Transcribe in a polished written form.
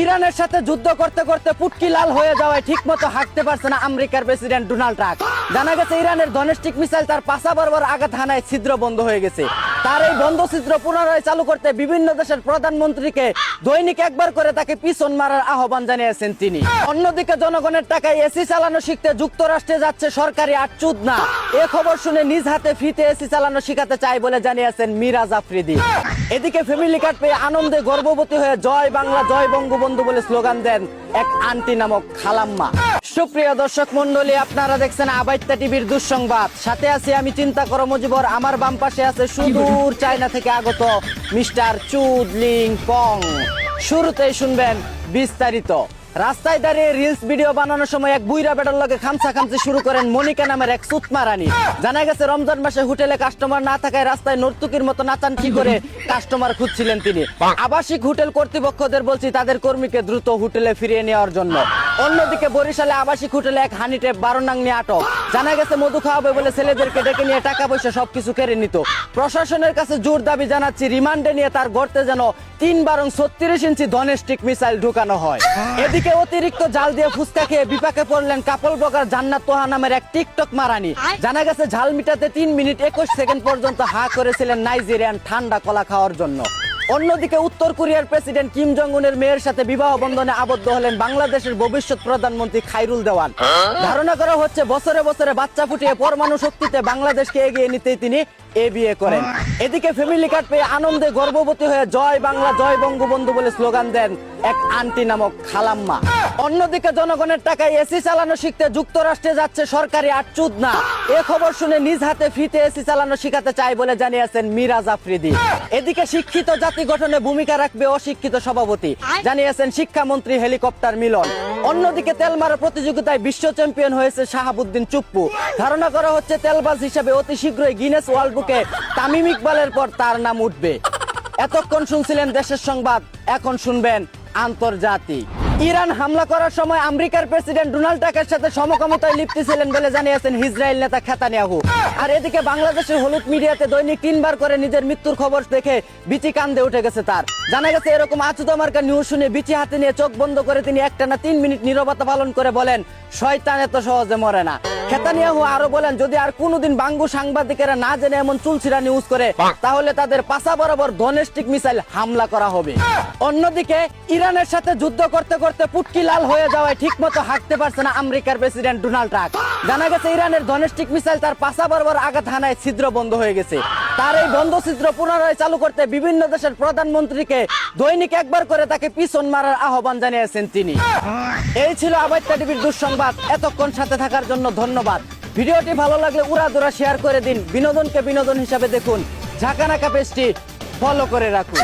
ইরানের সাথে যুদ্ধ করতে করতে পুটকি লাল হয়ে যাওয়ায় ঠিকমতো হাঁটতে পারছে না আমেরিকার প্রেসিডেন্ট ডোনাল্ড ট্রাম্প। জানা গেছে ইরানের ডোমেস্টিক মিসাইল তার পাশা বরাবর আঘাত হানায় ছিদ্র বন্ধ হয়ে গেছে। তার এই বন্ধ ছিদ্র পুনরায় চালু করতে বিভিন্ন দেশের প্রধানমন্ত্রীকে দৈনিক একবার করে তাকে পিছন মারার আহ্বান জানিয়েছেন তিনি। অন্যদিকে জনগণের টাকায় এসি চালানো শিখতে যুক্তরাষ্ট্রে যাচ্ছে সরকারি আটচুদ না। এ খবর শুনে নিজ হাতে ফ্রিতে এসি চালানো শিখাতে চায় বলে জানিয়েছেন মিরাজ আফ্রিদি। এদিকে ফ্যামিলি কার্ড পেয়ে আনন্দে গর্ভবতী হয়ে জয় বাংলা জয় বঙ্গবন্ধু বলে স্লোগান দেন এক আন্টি নামক খালাম্মা। সুপ্রিয় দর্শক মন্ডলী, আপনারা দেখছেন আবাইত্যা টিভির দুঃসংবাদ। সাথে আছি আমি চিন্তা করো মুজিবর। আমার বাম পাশে আছে সুদূর চায়না থেকে আগত মিস্টার চুদলিং পং। শুরুতেই শুনবেন বিস্তারিত। রাস্তায় দাঁড়িয়ে রিলস ভিডিও বানানোর সময় এক বুইরা বেটার লগে খামচি শুরু করেন মনিকা নামের এক সুতমা রানী। জানা গেছে রমজান মাসে হোটেলে কাস্টমার না থাকায় রাস্তায় নর্তুকির মতো নাচানচি করে কাস্টমার খুঁজছিলেন তিনি। আবাসিক হোটেল কর্তৃপক্ষদের বলছি তাদের কর্মীকে দ্রুত হোটেলে ফিরিয়ে নেওয়ার জন্য। অন্যদিকে বরিশালে আবাসিক হোটেলে এক হানি ট্যাপ 12 নং নিয়ে আটক। জানা গেছে মধু খাওয়াবে বলে ছেলেদেরকে ডেকে নিয়ে টাকা পয়সা সবকিছু কেড়ে নিত। প্রশাসনের কাছে জোর দাবি জানাচ্ছি রিমান্ডে নিয়ে তার গর্তে যেন 3/36 ইঞ্চি ডোমেস্টিক মিসাইল ঢুকানো হয়। এদিকে অতিরিক্ত জাল দিয়ে ফুচকা খেয়ে বিপাকে পড়লেন কাপল ব্লগার জান্নাত তোহা নামের এক টিকটক মারানি। জানা গেছে ঝাল মিটাতে 3 মিনিট 21 সেকেন্ড পর্যন্ত হা করেছিলেন নাইজেরিয়ান ঠান্ডা কলা খাওয়ার জন্য। অন্যদিকে উত্তর কোরিয়ার প্রেসিডেন্ট কিম জং উনের মেয়ের সাথে বিবাহ বন্ধনে আবদ্ধ হলেন বাংলাদেশের ভবিষ্যৎ প্রধানমন্ত্রী খাইরুল দেওয়ান। ধারণা করা হচ্ছে বছরে বছরে বাচ্চা ফুটিয়ে পরমাণু শক্তিতে বাংলাদেশকে এগিয়ে নিতেই তিনি এ বিয়ে করেন। এদিকে ফ্যামিলি কার্ড পেয়ে আনন্দে গর্ভবতী হয়ে জয় বাংলা জয় বঙ্গবন্ধু বলে স্লোগান দেন এক আন্টি নামক খালাম্মা। অন্যদিকে জনগণের টাকায় এসি চালানো শিখতে যুক্তরাষ্ট্রে যাচ্ছে সরকারি আটচুদ না। এ খবর শুনে নিজ হাতে ফ্রিতে এসি চালানো শিখাতে চায় বলে জানিয়েছেন মিরাজ আফ্রিদি। এদিকে শিক্ষিত জাতি গঠনে ভূমিকা রাখবে অশিক্ষিত সভাপতি, জানিয়েছেন শিক্ষামন্ত্রী হেলিকপ্টার মিলন। অন্যদিকে তেলমারা প্রতিযোগিতায় বিশ্ব চ্যাম্পিয়ন হয়েছে শাহাবুদ্দিন চুপ্পু। ধারণা করা হচ্ছে তেলবাজ হিসেবে অতি শীঘ্রই গিনেস ওয়ার্ল্ড বুকে তামিম ইকবালের পর তার নাম উঠবে। এতক্ষণ শুনছিলেন দেশের সংবাদ, এখন শুনবেন আন্তর্জাতিক। ইরান হামলা করার সময় আমেরিকার প্রেসিডেন্ট ডোনাল্ড ট্রাম্পের সাথে সমকামিতায় লিপ্ত ছিলেন বলে জানিয়েছেন ইসরায়েল নেতা নেতানিয়াহু। আর এদিকে বাংলাদেশের হলুদ মিডিয়াতে দৈনিক 3 বার করে নিজের মৃত্যুর খবর দেখে বিচি কান্দে উঠে গেছে তার। জানা গেছে এরকম আচুদা মার্কা নিউজ শুনে বিচি হাতে নিয়ে চোখ বন্ধ করে তিনি একটানা 3 মিনিট নীরবতা পালন করে বলেন, শয়তান এত সহজে মরে না। নেতানিয়াহু আরো বলেন, যদি আর কোনোদিন বাঙ্গু সাংবাদিকেরা না জেনে এমন চুলছিরা নিউজ করে তাহলে তাদের পাশা বরাবর ডোমেস্টিক মিসাইল হামলা করা হবে। অন্যদিকে ইরানের সাথে যুদ্ধ করতে করতে পুটকি লাল হয়ে যাওয়ায় ঠিকমতো হাঁটতে পারছে না আমেরিকার প্রেসিডেন্ট ডোনাল্ড ট্রাম্প। জানা গেছে ইরানের ডোমেস্টিক মিসাইল তার পাশা বরাবর আঘাত হানায় ছিদ্র বন্ধ হয়ে গেছে। তার এই বন্ধ ছিদ্র পুনরায় চালু করতে বিভিন্ন দেশের প্রধানমন্ত্রীকে দৈনিক একবার করে তাকে পিছন মারার আহ্বান জানিয়েছেন তিনি। এই ছিল আবাইত্যা টিভির দুঃসংবাদ। এতক্ষণ সাথে থাকার জন্য ধন্যবাদ। ভিডিওটি ভালো লাগলে উড়াধুরা শেয়ার করে দিন। বিনোদনকে বিনোদন হিসাবে দেখুন। ঝাঁকানাকা পেজটি ফলো করে রাখুন।